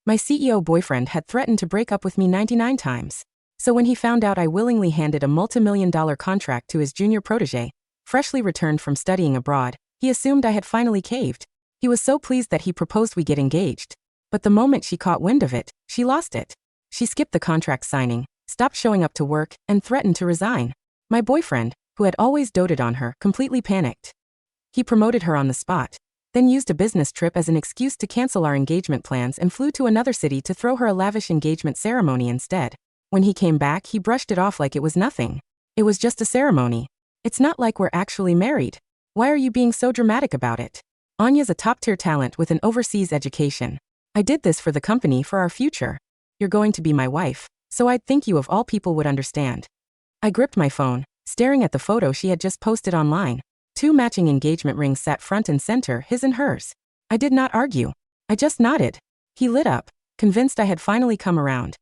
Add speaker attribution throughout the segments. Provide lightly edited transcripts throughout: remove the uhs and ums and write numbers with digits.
Speaker 1: My CEO boyfriend had threatened to break up with me 99 times. So when he found out I willingly handed a multimillion-dollar contract to his junior protégée, freshly returned from studying abroad, he assumed I had finally caved. He was so pleased that he proposed we get engaged. But the moment she caught wind of it, she lost it. She skipped the contract signing, stopped showing up to work, and threatened to resign. My boyfriend, who had always doted on her, completely panicked. He promoted her on the spot, then used a business trip as an excuse to cancel our engagement plans and flew to another city to throw her a lavish engagement ceremony instead. When he came back, he brushed it off like it was nothing. It was just a ceremony. It's not like we're actually married. Why are you being so dramatic about it? Anya's a top-tier talent with an overseas education. I did this for the company, for our future. You're going to be my wife, so I'd think you of all people would understand. I gripped my phone, staring at the photo she had just posted online. 2 matching engagement rings sat front and center, his and hers. I did not argue. I just nodded. He lit up, convinced I had finally come around.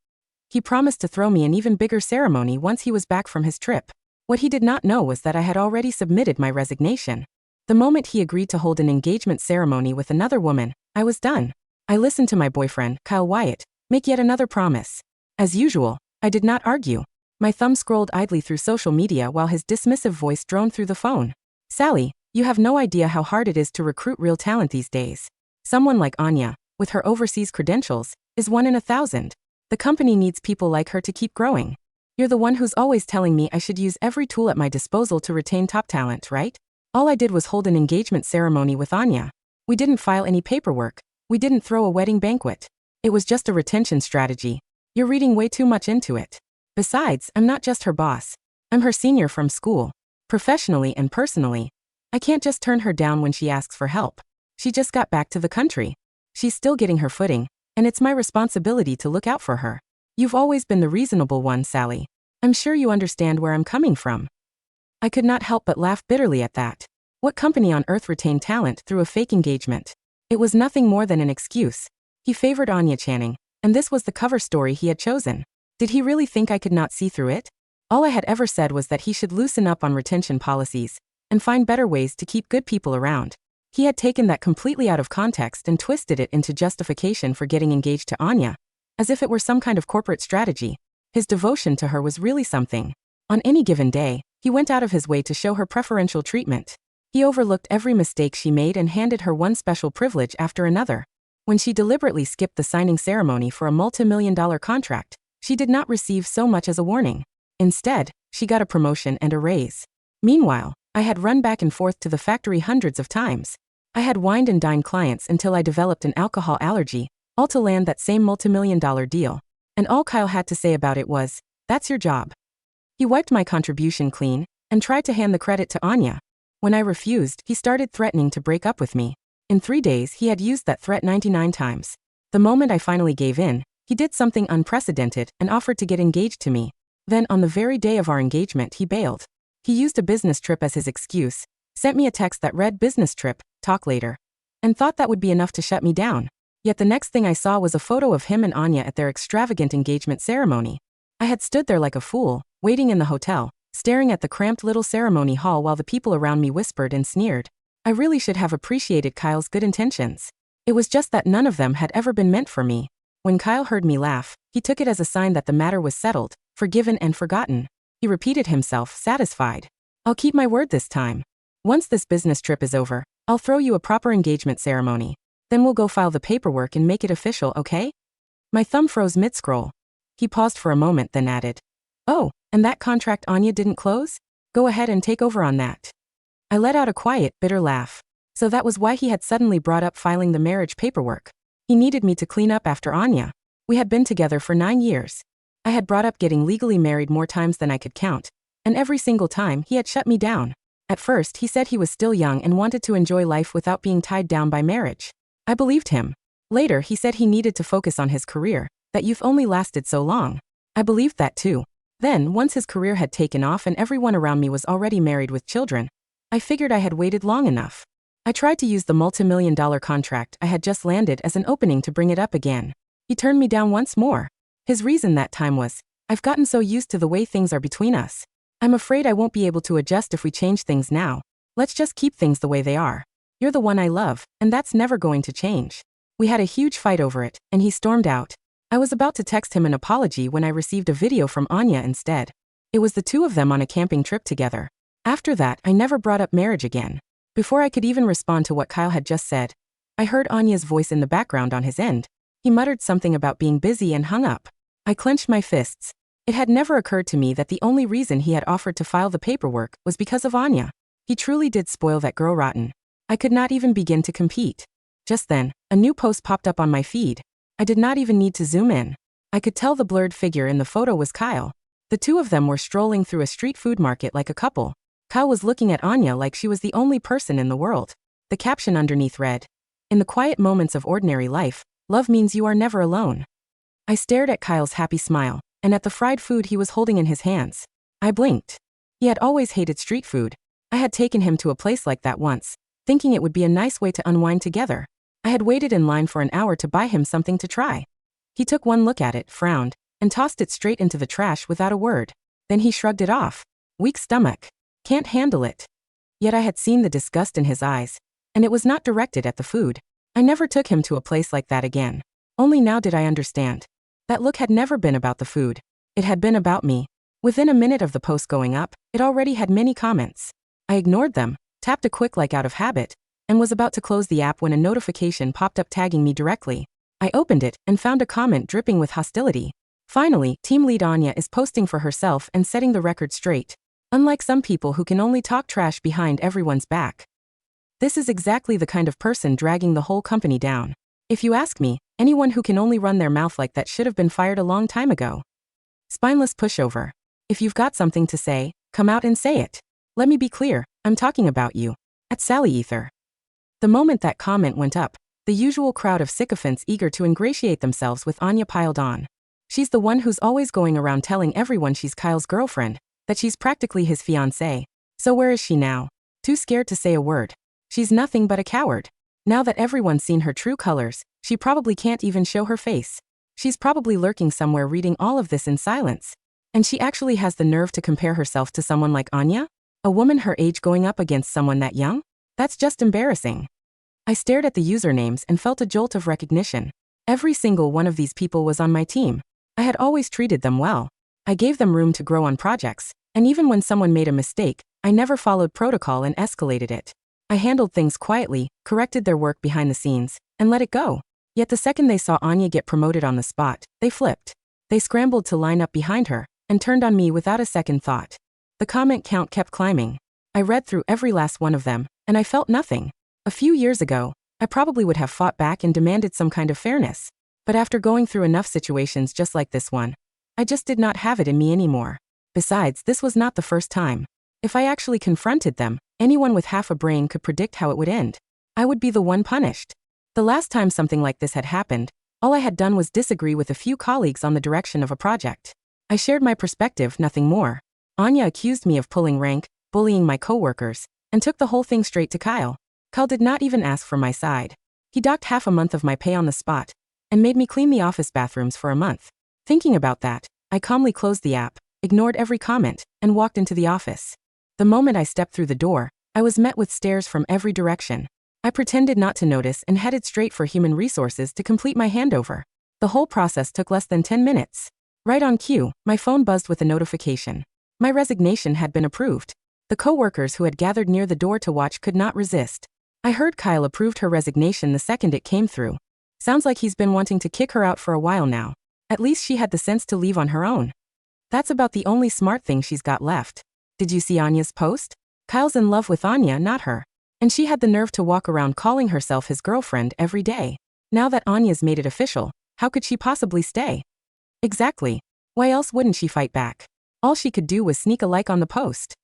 Speaker 1: He promised to throw me an even bigger ceremony once he was back from his trip. What he did not know was that I had already submitted my resignation. The moment he agreed to hold an engagement ceremony with another woman, I was done. I listened to my boyfriend, Kyle Wyatt, make yet another promise. As usual, I did not argue. My thumb scrolled idly through social media while his dismissive voice droned through the phone. Sally, you have no idea how hard it is to recruit real talent these days. Someone like Anya, with her overseas credentials, is 1 in 1,000. The company needs people like her to keep growing. You're the one who's always telling me I should use every tool at my disposal to retain top talent, right? All I did was hold an engagement ceremony with Anya. We didn't file any paperwork. We didn't throw a wedding banquet. It was just a retention strategy. You're reading way too much into it. Besides, I'm not just her boss. I'm her senior from school. Professionally and personally. I can't just turn her down when she asks for help. She just got back to the country. She's still getting her footing, and it's my responsibility to look out for her. You've always been the reasonable one, Sally. I'm sure you understand where I'm coming from. I could not help but laugh bitterly at that. What company on earth retained talent through a fake engagement? It was nothing more than an excuse. He favored Anya Channing, and this was the cover story he had chosen. Did he really think I could not see through it? All I had ever said was that he should loosen up on retention policies and find better ways to keep good people around. He had taken that completely out of context and twisted it into justification for getting engaged to Anya, as if it were some kind of corporate strategy. His devotion to her was really something. On any given day, he went out of his way to show her preferential treatment. He overlooked every mistake she made and handed her one special privilege after another. When she deliberately skipped the signing ceremony for a multimillion-dollar contract, she did not receive so much as a warning. Instead, she got a promotion and a raise. Meanwhile, I had run back and forth to the factory hundreds of times. I had wined and dined clients until I developed an alcohol allergy, all to land that same multimillion-dollar deal. And all Kyle had to say about it was, "That's your job." He wiped my contribution clean and tried to hand the credit to Anya. When I refused, he started threatening to break up with me. In 3 days, he had used that threat 99 times. The moment I finally gave in, he did something unprecedented and offered to get engaged to me. Then, on the very day of our engagement, he bailed. He used a business trip as his excuse, sent me a text that read "business trip, talk later," and thought that would be enough to shut me down. Yet the next thing I saw was a photo of him and Anya at their extravagant engagement ceremony. I had stood there like a fool, waiting in the hotel, staring at the cramped little ceremony hall while the people around me whispered and sneered. I really should have appreciated Kyle's good intentions. It was just that none of them had ever been meant for me. When Kyle heard me laugh, he took it as a sign that the matter was settled, forgiven and forgotten. He repeated himself, satisfied. "I'll keep my word this time. Once this business trip is over, I'll throw you a proper engagement ceremony. Then we'll go file the paperwork and make it official, okay?" My thumb froze mid-scroll. He paused for a moment, then added, "Oh, and that contract Anya didn't close? Go ahead and take over on that." I let out a quiet, bitter laugh. So that was why he had suddenly brought up filing the marriage paperwork. He needed me to clean up after Anya. We had been together for 9 years. I had brought up getting legally married more times than I could count, and every single time he had shut me down. At first, he said he was still young and wanted to enjoy life without being tied down by marriage. I believed him. Later, he said he needed to focus on his career, that youth only lasted so long. I believed that too. Then, once his career had taken off and everyone around me was already married with children, I figured I had waited long enough. I tried to use the multimillion-dollar contract I had just landed as an opening to bring it up again. He turned me down once more. His reason that time was, "I've gotten so used to the way things are between us. I'm afraid I won't be able to adjust if we change things now. Let's just keep things the way they are. You're the one I love, and that's never going to change." We had a huge fight over it, and he stormed out. I was about to text him an apology when I received a video from Anya instead. It was the two of them on a camping trip together. After that, I never brought up marriage again. Before I could even respond to what Kyle had just said, I heard Anya's voice in the background on his end. He muttered something about being busy and hung up. I clenched my fists. It had never occurred to me that the only reason he had offered to file the paperwork was because of Anya. He truly did spoil that girl rotten. I could not even begin to compete. Just then, a new post popped up on my feed. I did not even need to zoom in. I could tell the blurred figure in the photo was Kyle. The two of them were strolling through a street food market like a couple. Kyle was looking at Anya like she was the only person in the world. The caption underneath read, "In the quiet moments of ordinary life, love means you are never alone." I stared at Kyle's happy smile, and at the fried food he was holding in his hands. I blinked. He had always hated street food. I had taken him to a place like that once, thinking it would be a nice way to unwind together. I had waited in line for an hour to buy him something to try. He took one look at it, frowned, and tossed it straight into the trash without a word. Then he shrugged it off. Weak stomach. Can't handle it. Yet I had seen the disgust in his eyes, and it was not directed at the food. I never took him to a place like that again. Only now did I understand. That look had never been about the food. It had been about me. Within a minute of the post going up, it already had many comments. I ignored them, tapped a quick like out of habit, and was about to close the app when a notification popped up tagging me directly. I opened it and found a comment dripping with hostility. Finally, team lead Anya is posting for herself and setting the record straight. Unlike some people who can only talk trash behind everyone's back. This is exactly the kind of person dragging the whole company down. If you ask me, anyone who can only run their mouth like that should have been fired a long time ago. Spineless pushover. If you've got something to say, come out and say it. Let me be clear, I'm talking about you. At Sally Ether. The moment that comment went up, the usual crowd of sycophants eager to ingratiate themselves with Anya piled on. She's the one who's always going around telling everyone she's Kyle's girlfriend, that she's practically his fiancée. So where is she now? Too scared to say a word. She's nothing but a coward. Now that everyone's seen her true colors, she probably can't even show her face. She's probably lurking somewhere reading all of this in silence. And she actually has the nerve to compare herself to someone like Anya? A woman her age going up against someone that young? That's just embarrassing. I stared at the usernames and felt a jolt of recognition. Every single one of these people was on my team. I had always treated them well. I gave them room to grow on projects, and even when someone made a mistake, I never followed protocol and escalated it. I handled things quietly, corrected their work behind the scenes, and let it go. Yet the second they saw Anya get promoted on the spot, they flipped. They scrambled to line up behind her, and turned on me without a second thought. The comment count kept climbing. I read through every last one of them, and I felt nothing. A few years ago, I probably would have fought back and demanded some kind of fairness. But after going through enough situations just like this one, I just did not have it in me anymore. Besides, this was not the first time. If I actually confronted them, anyone with half a brain could predict how it would end. I would be the one punished. The last time something like this had happened, all I had done was disagree with a few colleagues on the direction of a project. I shared my perspective, nothing more. Anya accused me of pulling rank, bullying my coworkers, and took the whole thing straight to Kyle. Kyle did not even ask for my side. He docked half a month of my pay on the spot, and made me clean the office bathrooms for a month. Thinking about that, I calmly closed the app, ignored every comment, and walked into the office. The moment I stepped through the door, I was met with stares from every direction. I pretended not to notice and headed straight for human resources to complete my handover. The whole process took less than 10 minutes. Right on cue, my phone buzzed with a notification. My resignation had been approved. The coworkers who had gathered near the door to watch could not resist. I heard Kyle approved her resignation the second it came through. Sounds like he's been wanting to kick her out for a while now. At least she had the sense to leave on her own. That's about the only smart thing she's got left. Did you see Anya's post? Kyle's in love with Anya, not her. And she had the nerve to walk around calling herself his girlfriend every day. Now that Anya's made it official, how could she possibly stay? Exactly. Why else wouldn't she fight back? All she could do was sneak a like on the post.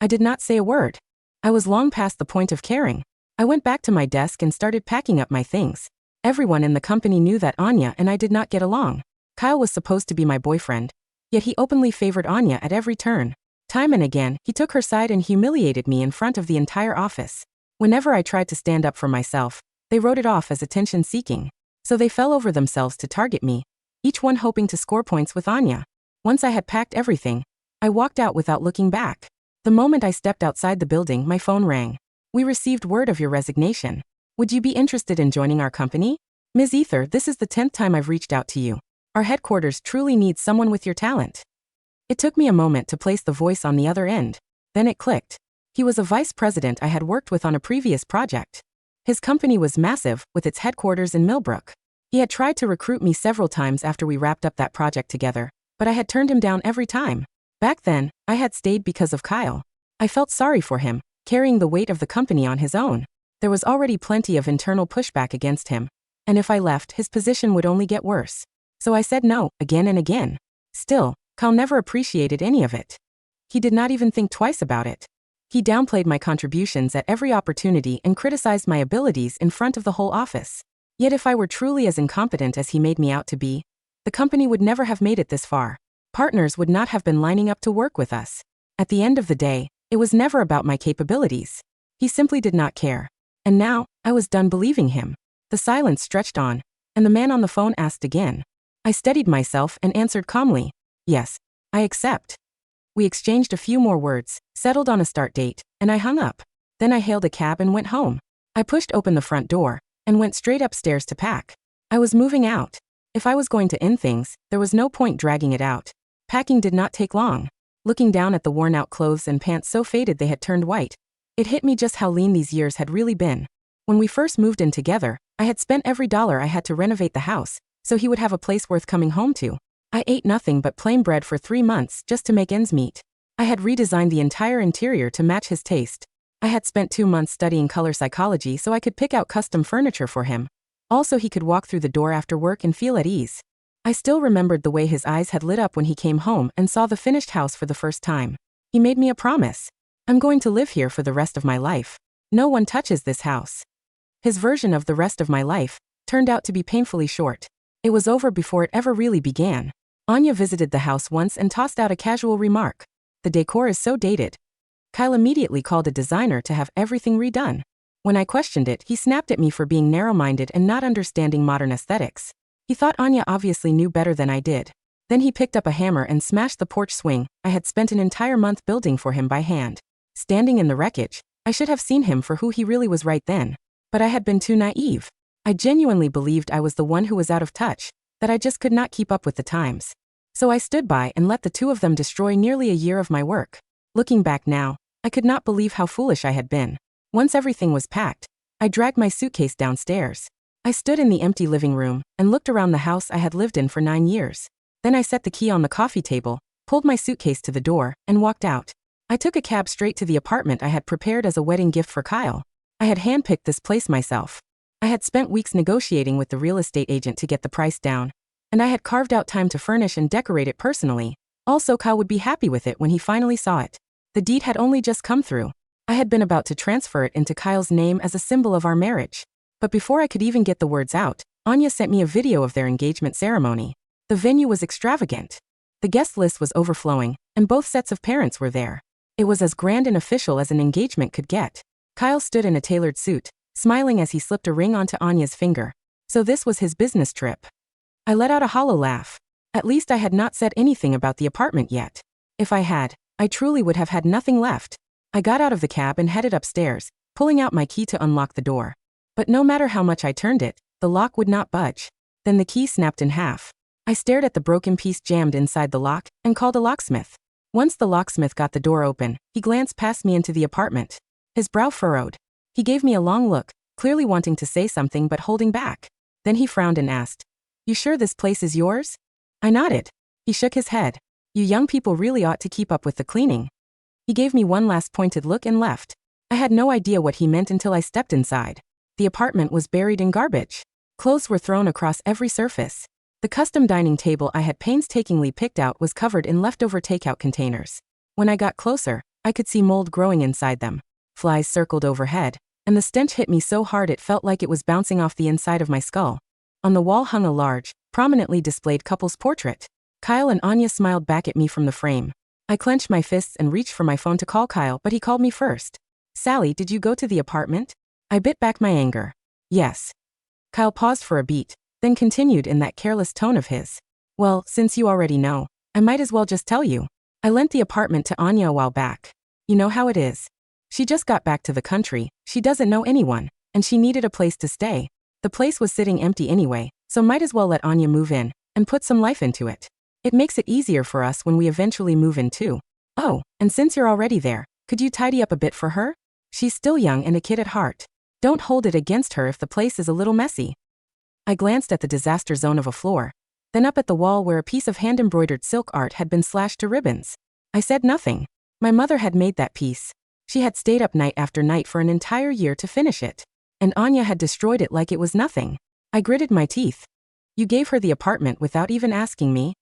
Speaker 1: I did not say a word. I was long past the point of caring. I went back to my desk and started packing up my things. Everyone in the company knew that Anya and I did not get along. Kyle was supposed to be my boyfriend, yet he openly favored Anya at every turn. Time and again, he took her side and humiliated me in front of the entire office. Whenever I tried to stand up for myself, they wrote it off as attention-seeking. So they fell over themselves to target me, each one hoping to score points with Anya. Once I had packed everything, I walked out without looking back. The moment I stepped outside the building, my phone rang. We received word of your resignation. Would you be interested in joining our company? Ms. Ether, this is the 10th time I've reached out to you. Our headquarters truly needs someone with your talent. It took me a moment to place the voice on the other end. Then it clicked. He was a vice president I had worked with on a previous project. His company was massive, with its headquarters in Millbrook. He had tried to recruit me several times after we wrapped up that project together, but I had turned him down every time. Back then, I had stayed because of Kyle. I felt sorry for him, carrying the weight of the company on his own. There was already plenty of internal pushback against him, and if I left, his position would only get worse. So I said no, again and again. Still, Kyle never appreciated any of it. He did not even think twice about it. He downplayed my contributions at every opportunity and criticized my abilities in front of the whole office. Yet if I were truly as incompetent as he made me out to be, the company would never have made it this far. Partners would not have been lining up to work with us. At the end of the day, it was never about my capabilities. He simply did not care. And now, I was done believing him. The silence stretched on, and the man on the phone asked again. I steadied myself and answered calmly, "Yes, I accept." We exchanged a few more words, settled on a start date, and I hung up. Then I hailed a cab and went home. I pushed open the front door and went straight upstairs to pack. I was moving out. If I was going to end things, there was no point dragging it out. Packing did not take long. Looking down at the worn-out clothes and pants so faded they had turned white, it hit me just how lean these years had really been. When we first moved in together, I had spent every dollar I had to renovate the house, so he would have a place worth coming home to. I ate nothing but plain bread for 3 months just to make ends meet. I had redesigned the entire interior to match his taste. I had spent 2 months studying color psychology so I could pick out custom furniture for him. Also, he could walk through the door after work and feel at ease. I still remembered the way his eyes had lit up when he came home and saw the finished house for the first time. He made me a promise. I'm going to live here for the rest of my life. No one touches this house. His version of the rest of my life turned out to be painfully short. It was over before it ever really began. Anya visited the house once and tossed out a casual remark. The decor is so dated. Kyle immediately called a designer to have everything redone. When I questioned it, he snapped at me for being narrow-minded and not understanding modern aesthetics. He thought Anya obviously knew better than I did. Then he picked up a hammer and smashed the porch swing I had spent an entire month building for him by hand. Standing in the wreckage, I should have seen him for who he really was right then. But I had been too naive. I genuinely believed I was the one who was out of touch, that I just could not keep up with the times. So I stood by and let the two of them destroy nearly a year of my work. Looking back now, I could not believe how foolish I had been. Once everything was packed, I dragged my suitcase downstairs. I stood in the empty living room and looked around the house I had lived in for 9 years. Then I set the key on the coffee table, pulled my suitcase to the door, and walked out. I took a cab straight to the apartment I had prepared as a wedding gift for Kyle. I had handpicked this place myself. I had spent weeks negotiating with the real estate agent to get the price down, and I had carved out time to furnish and decorate it personally. Also, Kyle would be happy with it when he finally saw it. The deed had only just come through. I had been about to transfer it into Kyle's name as a symbol of our marriage. But before I could even get the words out, Anya sent me a video of their engagement ceremony. The venue was extravagant. The guest list was overflowing, and both sets of parents were there. It was as grand and official as an engagement could get. Kyle stood in a tailored suit, smiling as he slipped a ring onto Anya's finger. So this was his business trip. I let out a hollow laugh. At least I had not said anything about the apartment yet. If I had, I truly would have had nothing left. I got out of the cab and headed upstairs, pulling out my key to unlock the door. But no matter how much I turned it, the lock would not budge. Then the key snapped in half. I stared at the broken piece jammed inside the lock and called a locksmith. Once the locksmith got the door open, he glanced past me into the apartment. His brow furrowed. He gave me a long look, clearly wanting to say something but holding back. Then he frowned and asked, "You sure this place is yours?" I nodded. He shook his head. "You young people really ought to keep up with the cleaning." He gave me one last pointed look and left. I had no idea what he meant until I stepped inside. The apartment was buried in garbage. Clothes were thrown across every surface. The custom dining table I had painstakingly picked out was covered in leftover takeout containers. When I got closer, I could see mold growing inside them. Flies circled overhead, and the stench hit me so hard it felt like it was bouncing off the inside of my skull. On the wall hung a large, prominently displayed couple's portrait. Kyle and Anya smiled back at me from the frame. I clenched my fists and reached for my phone to call Kyle, but he called me first. "Sally, did you go to the apartment?" I bit back my anger. "Yes." Kyle paused for a beat, then continued in that careless tone of his. "Well, since you already know, I might as well just tell you. I lent the apartment to Anya a while back. You know how it is. She just got back to the country, she doesn't know anyone, and she needed a place to stay. The place was sitting empty anyway, so might as well let Anya move in and put some life into it. It makes it easier for us when we eventually move in too. Oh, and since you're already there, could you tidy up a bit for her? She's still young and a kid at heart. Don't hold it against her if the place is a little messy. I glanced at the disaster zone of a floor, then up at the wall where a piece of hand-embroidered silk art had been slashed to ribbons. I said nothing. My mother had made that piece. She had stayed up night after night for an entire year to finish it. And Anya had destroyed it like it was nothing. I gritted my teeth. You gave her the apartment without even asking me?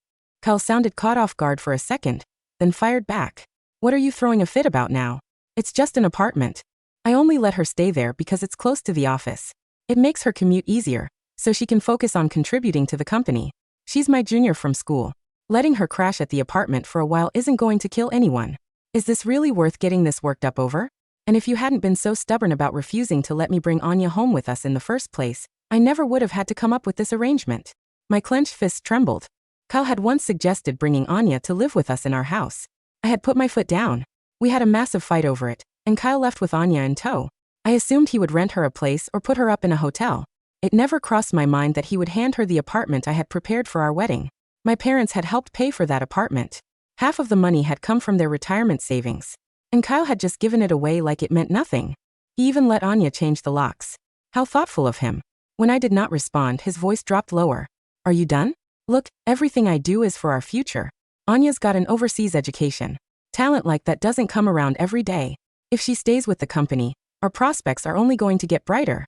Speaker 1: Kyle sounded caught off guard for a second, then fired back. What are you throwing a fit about now? It's just an apartment. I only let her stay there because it's close to the office. It makes her commute easier, so she can focus on contributing to the company. She's my junior from school. Letting her crash at the apartment for a while isn't going to kill anyone. Is this really worth getting this worked up over? And if you hadn't been so stubborn about refusing to let me bring Anya home with us in the first place, I never would have had to come up with this arrangement. My clenched fists trembled. Kyle had once suggested bringing Anya to live with us in our house. I had put my foot down. We had a massive fight over it, and Kyle left with Anya in tow. I assumed he would rent her a place or put her up in a hotel. It never crossed my mind that he would hand her the apartment I had prepared for our wedding. My parents had helped pay for that apartment. Half of the money had come from their retirement savings. And Kyle had just given it away like it meant nothing. He even let Anya change the locks. How thoughtful of him. When I did not respond, his voice dropped lower. Are you done? Look, everything I do is for our future. Anya's got an overseas education. Talent like that doesn't come around every day. If she stays with the company, our prospects are only going to get brighter.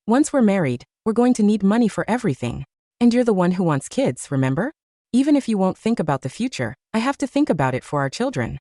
Speaker 1: Once we're married, we're going to need money for everything. And you're the one who wants kids, remember? Even if you won't think about the future, I have to think about it for our children.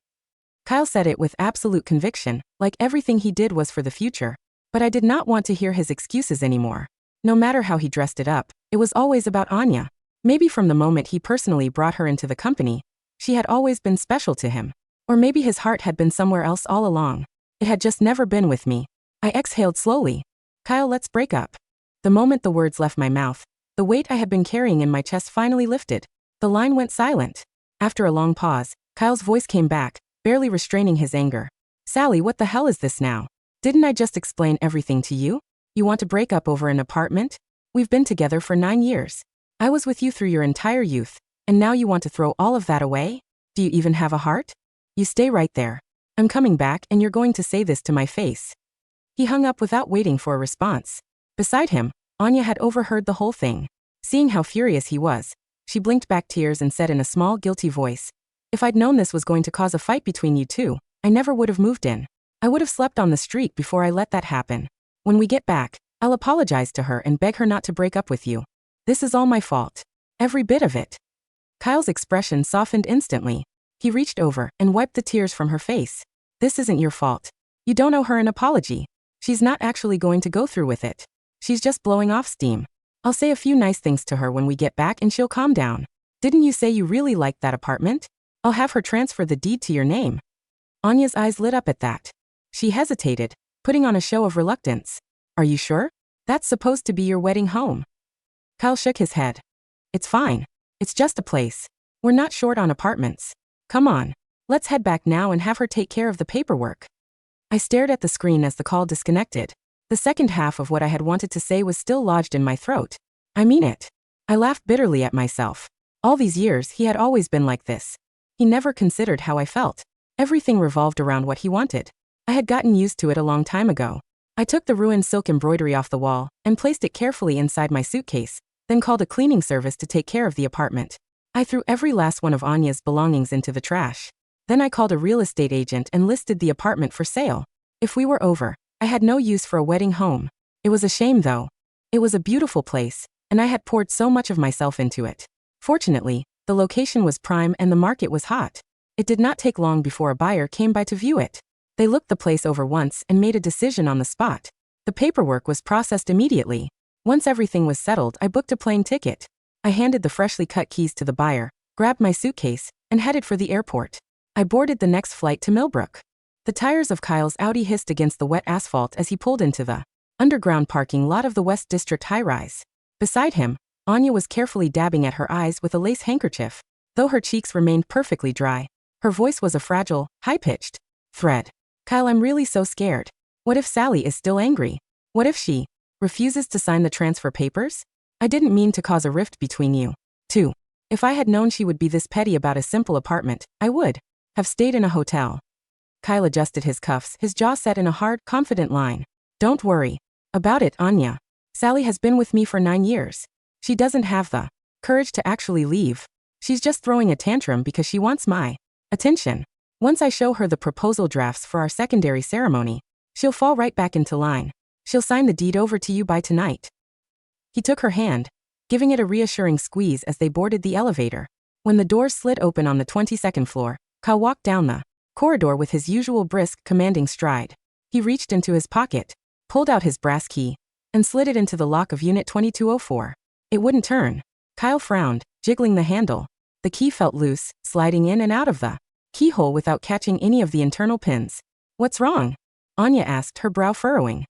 Speaker 1: Kyle said it with absolute conviction, like everything he did was for the future. But I did not want to hear his excuses anymore. No matter how he dressed it up, it was always about Anya. Maybe from the moment he personally brought her into the company, she had always been special to him. Or maybe his heart had been somewhere else all along. It had just never been with me. I exhaled slowly. Kyle, let's break up. The moment the words left my mouth, the weight I had been carrying in my chest finally lifted. The line went silent. After a long pause, Kyle's voice came back, barely restraining his anger. Sally, what the hell is this now? Didn't I just explain everything to you? You want to break up over an apartment? We've been together for 9 years. I was with you through your entire youth, and now you want to throw all of that away? Do you even have a heart? You stay right there. I'm coming back and you're going to say this to my face. He hung up without waiting for a response. Beside him, Anya had overheard the whole thing. Seeing how furious he was, she blinked back tears and said in a small, guilty voice, if I'd known this was going to cause a fight between you two, I never would have moved in. I would have slept on the street before I let that happen. When we get back, I'll apologize to her and beg her not to break up with you. This is all my fault. Every bit of it. Kyle's expression softened instantly. He reached over and wiped the tears from her face. This isn't your fault. You don't owe her an apology. She's not actually going to go through with it. She's just blowing off steam. I'll say a few nice things to her when we get back and she'll calm down. Didn't you say you really liked that apartment? I'll have her transfer the deed to your name. Anya's eyes lit up at that. She hesitated, putting on a show of reluctance. Are you sure? That's supposed to be your wedding home. Kyle shook his head. It's fine. It's just a place. We're not short on apartments. Come on. Let's head back now and have her take care of the paperwork. I stared at the screen as the call disconnected. The second half of what I had wanted to say was still lodged in my throat. I mean it. I laughed bitterly at myself. All these years, he had always been like this. He never considered how I felt. Everything revolved around what he wanted. I had gotten used to it a long time ago. I took the ruined silk embroidery off the wall and placed it carefully inside my suitcase, then called a cleaning service to take care of the apartment. I threw every last one of Anya's belongings into the trash. Then I called a real estate agent and listed the apartment for sale. If we were over, I had no use for a wedding home. It was a shame though. It was a beautiful place, and I had poured so much of myself into it. Fortunately, the location was prime and the market was hot. It did not take long before a buyer came by to view it. They looked the place over once and made a decision on the spot. The paperwork was processed immediately. Once everything was settled, I booked a plane ticket. I handed the freshly cut keys to the buyer, grabbed my suitcase, and headed for the airport. I boarded the next flight to Millbrook. The tires of Kyle's Audi hissed against the wet asphalt as he pulled into the underground parking lot of the West District high-rise. Beside him, Anya was carefully dabbing at her eyes with a lace handkerchief. Though her cheeks remained perfectly dry, her voice was a fragile, high-pitched thread. Kyle, I'm really so scared. What if Sally is still angry? What if she Refuses to sign the transfer papers? I didn't mean to cause a rift between you. 2. If I had known she would be this petty about a simple apartment, I would have stayed in a hotel. Kyle adjusted his cuffs, his jaw set in a hard, confident line. Don't worry about it, Anya. Sally has been with me for 9 years. She doesn't have the courage to actually leave. She's just throwing a tantrum because she wants my attention. Once I show her the proposal drafts for our secondary ceremony, she'll fall right back into line. She'll sign the deed over to you by tonight. He took her hand, giving it a reassuring squeeze as they boarded the elevator. When the doors slid open on the 22nd floor, Kyle walked down the corridor with his usual brisk, commanding stride. He reached into his pocket, pulled out his brass key, and slid it into the lock of Unit 2204. It wouldn't turn. Kyle frowned, jiggling the handle. The key felt loose, sliding in and out of the keyhole without catching any of the internal pins. What's wrong? Anya asked, her brow furrowing.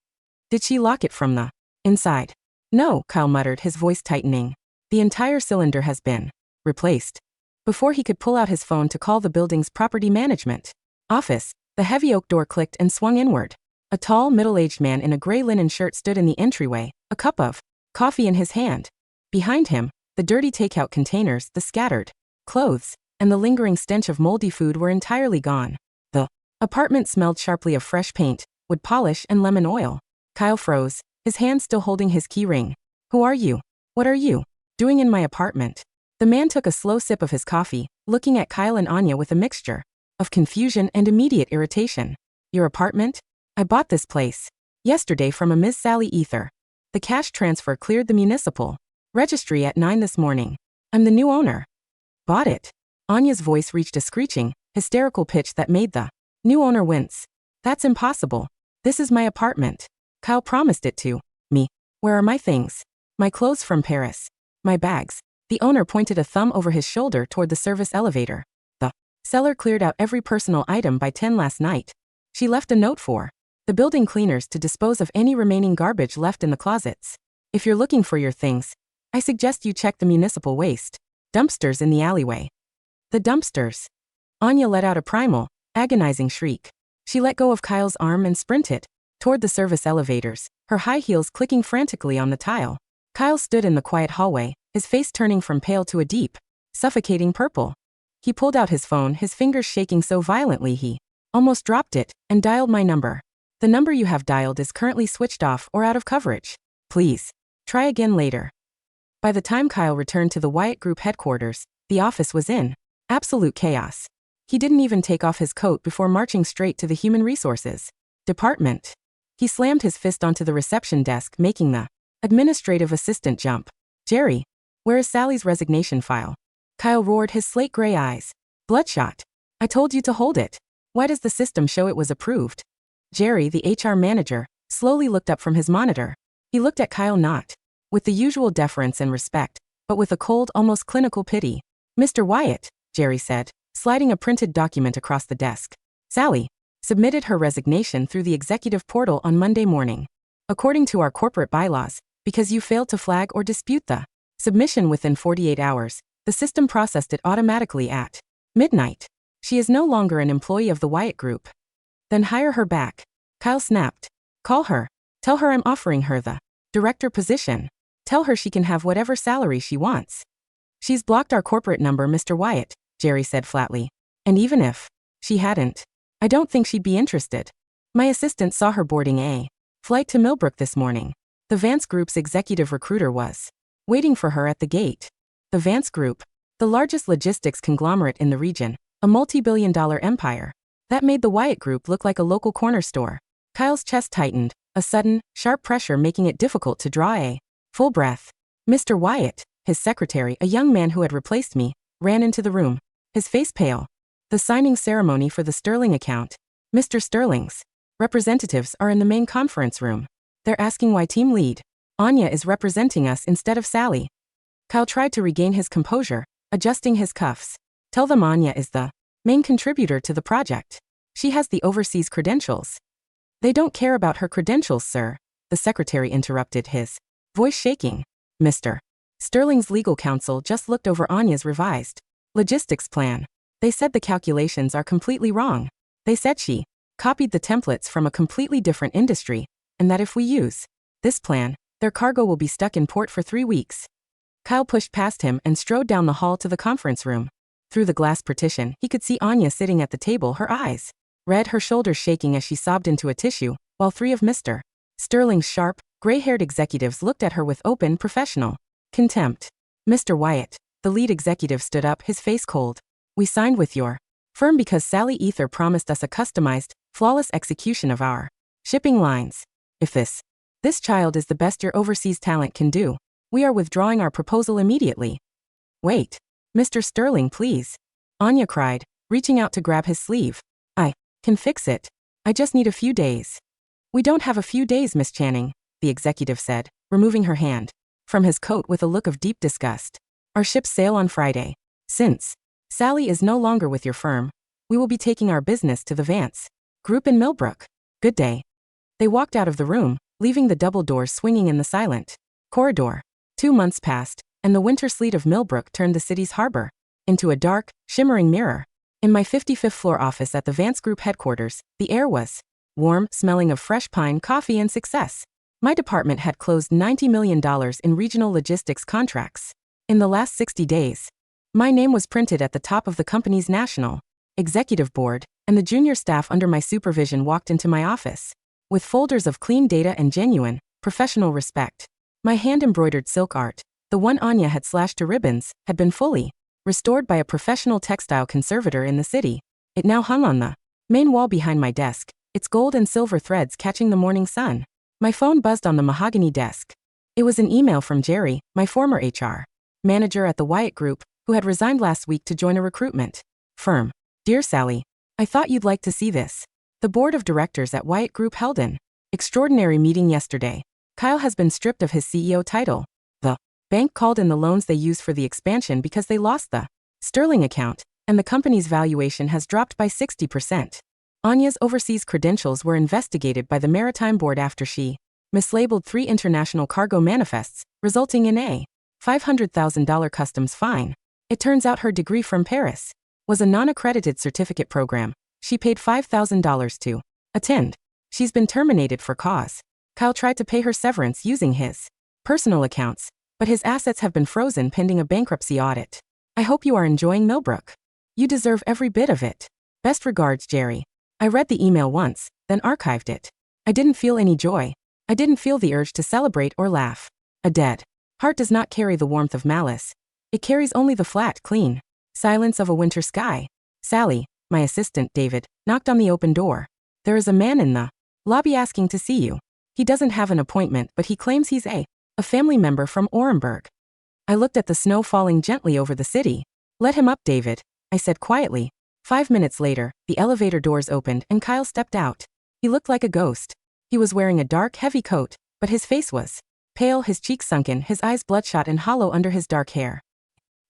Speaker 1: Did she lock it from the inside? No, Kyle muttered, his voice tightening. The entire cylinder has been replaced. Before he could pull out his phone to call the building's property management office, the heavy oak door clicked and swung inward. A tall, middle-aged man in a gray linen shirt stood in the entryway, a cup of coffee in his hand. Behind him, the dirty takeout containers, the scattered clothes, and the lingering stench of moldy food were entirely gone. The apartment smelled sharply of fresh paint, wood polish, and lemon oil. Kyle froze, his hand still holding his key ring. Who are you? What are you doing in my apartment? The man took a slow sip of his coffee, looking at Kyle and Anya with a mixture of confusion and immediate irritation. Your apartment? I bought this place yesterday from a Miss Sally Ether. The cash transfer cleared the municipal registry at 9 this morning. I'm the new owner. Bought it? Anya's voice reached a screeching, hysterical pitch that made the new owner wince. That's impossible. This is my apartment. Kyle promised it to me. Where are my things? My clothes from Paris. My bags. The owner pointed a thumb over his shoulder toward the service elevator. The seller cleared out every personal item by 10 last night. She left a note for the building cleaners to dispose of any remaining garbage left in the closets. If you're looking for your things, I suggest you check the municipal waste dumpsters in the alleyway. The dumpsters. Anya let out a primal, agonizing shriek. She let go of Kyle's arm and sprinted toward the service elevators, her high heels clicking frantically on the tile. Kyle stood in the quiet hallway, his face turning from pale to a deep, suffocating purple. He pulled out his phone, his fingers shaking so violently he almost dropped it, and dialed my number. The number you have dialed is currently switched off or out of coverage. Please try again later. By the time Kyle returned to the Wyatt Group headquarters, the office was in absolute chaos. He didn't even take off his coat before marching straight to the Human Resources department. He slammed his fist onto the reception desk, making the administrative assistant jump. Jerry, where is Sally's resignation file? Kyle roared, his slate gray eyes bloodshot. I told you to hold it. Why does the system show it was approved? Jerry, the HR manager, slowly looked up from his monitor. He looked at Kyle not with the usual deference and respect, but with a cold, almost clinical pity. Mr. Wyatt, Jerry said, sliding a printed document across the desk. Sally submitted her resignation through the executive portal on Monday morning. According to our corporate bylaws, because you failed to flag or dispute the submission within 48 hours, the system processed it automatically at midnight. She is no longer an employee of the Wyatt Group. Then hire her back. Kyle snapped. Call her. Tell her I'm offering her the director position. Tell her she can have whatever salary she wants. She's blocked our corporate number, Mr. Wyatt, Jerry said flatly. And even if she hadn't, I don't think she'd be interested. My assistant saw her boarding a flight to Millbrook this morning. The Vance Group's executive recruiter was waiting for her at the gate. The Vance Group, the largest logistics conglomerate in the region, a multi-billion-dollar empire. That made the Wyatt Group look like a local corner store. Kyle's chest tightened, a sudden, sharp pressure making it difficult to draw a full breath. Mr. Wyatt, his secretary, a young man who had replaced me, ran into the room, his face pale. The signing ceremony for the Sterling account. Mr. Sterling's representatives are in the main conference room. They're asking why team lead Anya is representing us instead of Sally. Kyle tried to regain his composure, adjusting his cuffs. Tell them Anya is the main contributor to the project. She has the overseas credentials. They don't care about her credentials, sir, the secretary interrupted, his voice shaking. Mr. Sterling's legal counsel just looked over Anya's revised logistics plan. They said the calculations are completely wrong. They said she copied the templates from a completely different industry, and that if we use This plan, their cargo will be stuck in port for 3 weeks. Kyle pushed past him and strode down the hall to the conference room. Through the glass partition, he could see Anya sitting at the table, her eyes red, her shoulders shaking as she sobbed into a tissue, while 3 of Mr. Sterling's sharp, gray-haired executives looked at her with open, professional contempt. Mr. Wyatt, the lead executive, stood up, his face cold. We signed with your firm because Sally Ether promised us a customized, flawless execution of our shipping lines. If this child is the best your overseas talent can do, we are withdrawing our proposal immediately. Wait. Mr. Sterling, please. Anya cried, reaching out to grab his sleeve. I can fix it. I just need a few days. We don't have a few days, Miss Channing, the executive said, removing her hand from his coat with a look of deep disgust. Our ships sail on Friday. Since Sally is no longer with your firm, we will be taking our business to the Vance Group in Millbrook. Good day. They walked out of the room, leaving the double doors swinging in the silent corridor. 2 months passed, and the winter sleet of Millbrook turned the city's harbor into a dark, shimmering mirror. In my 55th floor office at the Vance Group headquarters, the air was warm, smelling of fresh pine, coffee, and success. My department had closed $90 million in regional logistics contracts. In the last 60 days, my name was printed at the top of the company's national executive board, and the junior staff under my supervision walked into my office with folders of clean data and genuine, professional respect. My hand-embroidered silk art, the one Anya had slashed to ribbons, had been fully restored by a professional textile conservator in the city. It now hung on the main wall behind my desk, its gold and silver threads catching the morning sun. My phone buzzed on the mahogany desk. It was an email from Jerry, my former HR manager at the Wyatt Group, who had resigned last week to join a recruitment firm. Dear Sally, I thought you'd like to see this. The board of directors at Wyatt Group held an extraordinary meeting yesterday. Kyle has been stripped of his CEO title. The bank called in the loans they used for the expansion because they lost the Sterling account, and the company's valuation has dropped by 60%. Anya's overseas credentials were investigated by the Maritime Board after she mislabeled 3 international cargo manifests, resulting in a $500,000 customs fine. It turns out her degree from Paris was a non-accredited certificate program she paid $5,000 to attend. She's been terminated for cause. Kyle tried to pay her severance using his personal accounts, but his assets have been frozen pending a bankruptcy audit. I hope you are enjoying Millbrook. You deserve every bit of it. Best regards, Jerry. I read the email once, then archived it. I didn't feel any joy. I didn't feel the urge to celebrate or laugh. A dead heart does not carry the warmth of malice. It carries only the flat, clean silence of a winter sky. Sally, my assistant David, knocked on the open door. There is a man in the lobby asking to see you. He doesn't have an appointment, but he claims he's a family member from Orenburg. I looked at the snow falling gently over the city. Let him up, David, I said quietly. 5 minutes later, the elevator doors opened and Kyle stepped out. He looked like a ghost. He was wearing a dark, heavy coat, but his face was pale, his cheeks sunken, his eyes bloodshot and hollow under his dark hair.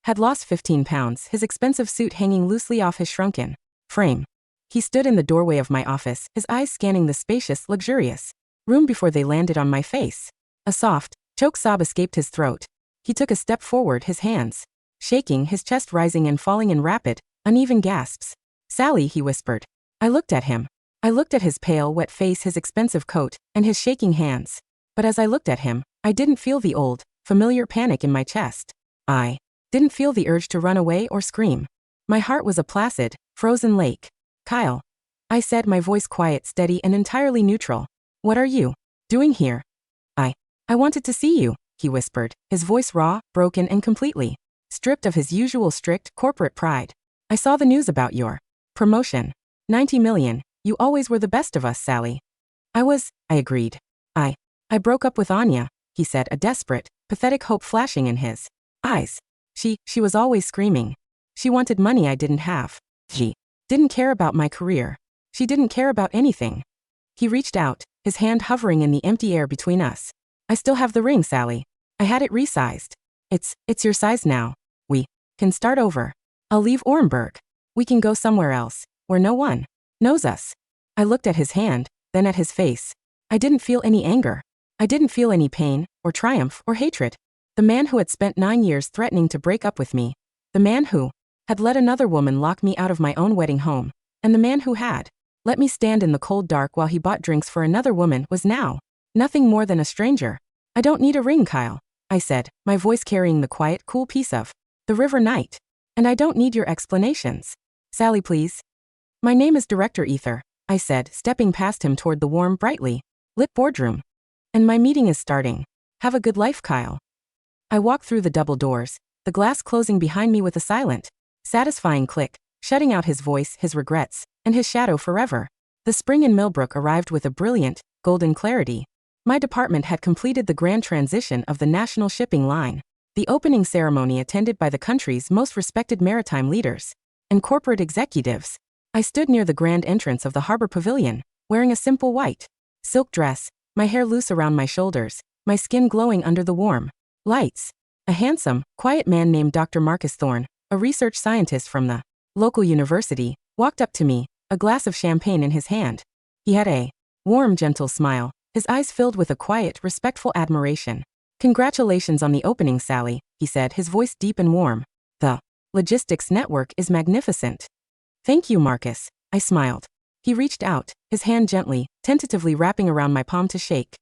Speaker 1: Had lost 15 pounds, his expensive suit hanging loosely off his shrunken frame. He stood in the doorway of my office, his eyes scanning the spacious, luxurious room before they landed on my face. A soft, choke sob escaped his throat. He took a step forward, his hands shaking, his chest rising and falling in rapid, uneven gasps. Sally, he whispered. I looked at him. I looked at his pale, wet face, his expensive coat, and his shaking hands. But as I looked at him, I didn't feel the old, familiar panic in my chest. I didn't feel the urge to run away or scream. My heart was a placid, frozen lake. Kyle, I said, my voice quiet, steady, and entirely neutral. What are you doing here? I wanted to see you, he whispered, his voice raw, broken, and completely stripped of his usual strict, corporate pride. I saw the news about your promotion. 90 million, you always were the best of us, Sally. I agreed. I broke up with Anya, he said, a desperate, pathetic hope flashing in his eyes. She was always screaming. She wanted money I didn't have. She didn't care about my career. She didn't care about anything. He reached out, his hand hovering in the empty air between us. I still have the ring, Sally. I had it resized. It's your size now. We can start over. I'll leave Orenburg. We can go somewhere else, where no one knows us. I looked at his hand, then at his face. I didn't feel any anger. I didn't feel any pain, or triumph, or hatred. The man who had spent 9 years threatening to break up with me. The man who had let another woman lock me out of my own wedding home. And the man who had let me stand in the cold dark while he bought drinks for another woman was now Nothing more than a stranger. I don't need a ring, Kyle, I said, my voice carrying the quiet, cool peace of the river night. And I don't need your explanations. Sally, please. My name is Director Ether, I said, stepping past him toward the warm, brightly lit boardroom. And my meeting is starting. Have a good life, Kyle. I walked through the double doors, the glass closing behind me with a silent, satisfying click, shutting out his voice, his regrets, and his shadow forever. The spring in Millbrook arrived with a brilliant, golden clarity. My department had completed the grand transition of the national shipping line. The opening ceremony attended by the country's most respected maritime leaders and corporate executives. I stood near the grand entrance of the harbor pavilion, wearing a simple white silk dress, my hair loose around my shoulders, my skin glowing under the warm lights. A handsome, quiet man named Dr. Marcus Thorne, a research scientist from the local university, walked up to me, a glass of champagne in his hand. He had a warm, gentle smile, his eyes filled with a quiet, respectful admiration. Congratulations on the opening, Sally, he said, his voice deep and warm. The logistics network is magnificent. Thank you, Marcus, I smiled. He reached out, his hand gently, tentatively wrapping around my palm to shake.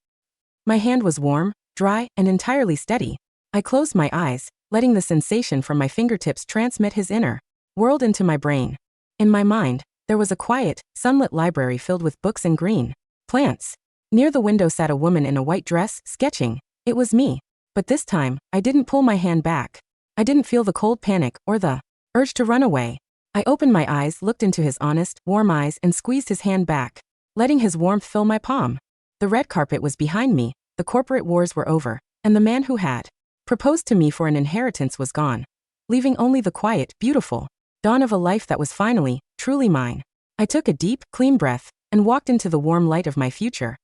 Speaker 1: My hand was warm, dry, and entirely steady. I closed my eyes, letting the sensation from my fingertips transmit his inner world into my brain. In my mind, there was a quiet, sunlit library filled with books and green plants. Near the window sat a woman in a white dress, sketching. It was me. But this time, I didn't pull my hand back. I didn't feel the cold panic or the urge to run away. I opened my eyes, looked into his honest, warm eyes, and squeezed his hand back, letting his warmth fill my palm. The red carpet was behind me, the corporate wars were over, and the man who had proposed to me for an inheritance was gone, leaving only the quiet, beautiful dawn of a life that was finally, truly mine. I took a deep, clean breath and walked into the warm light of my future.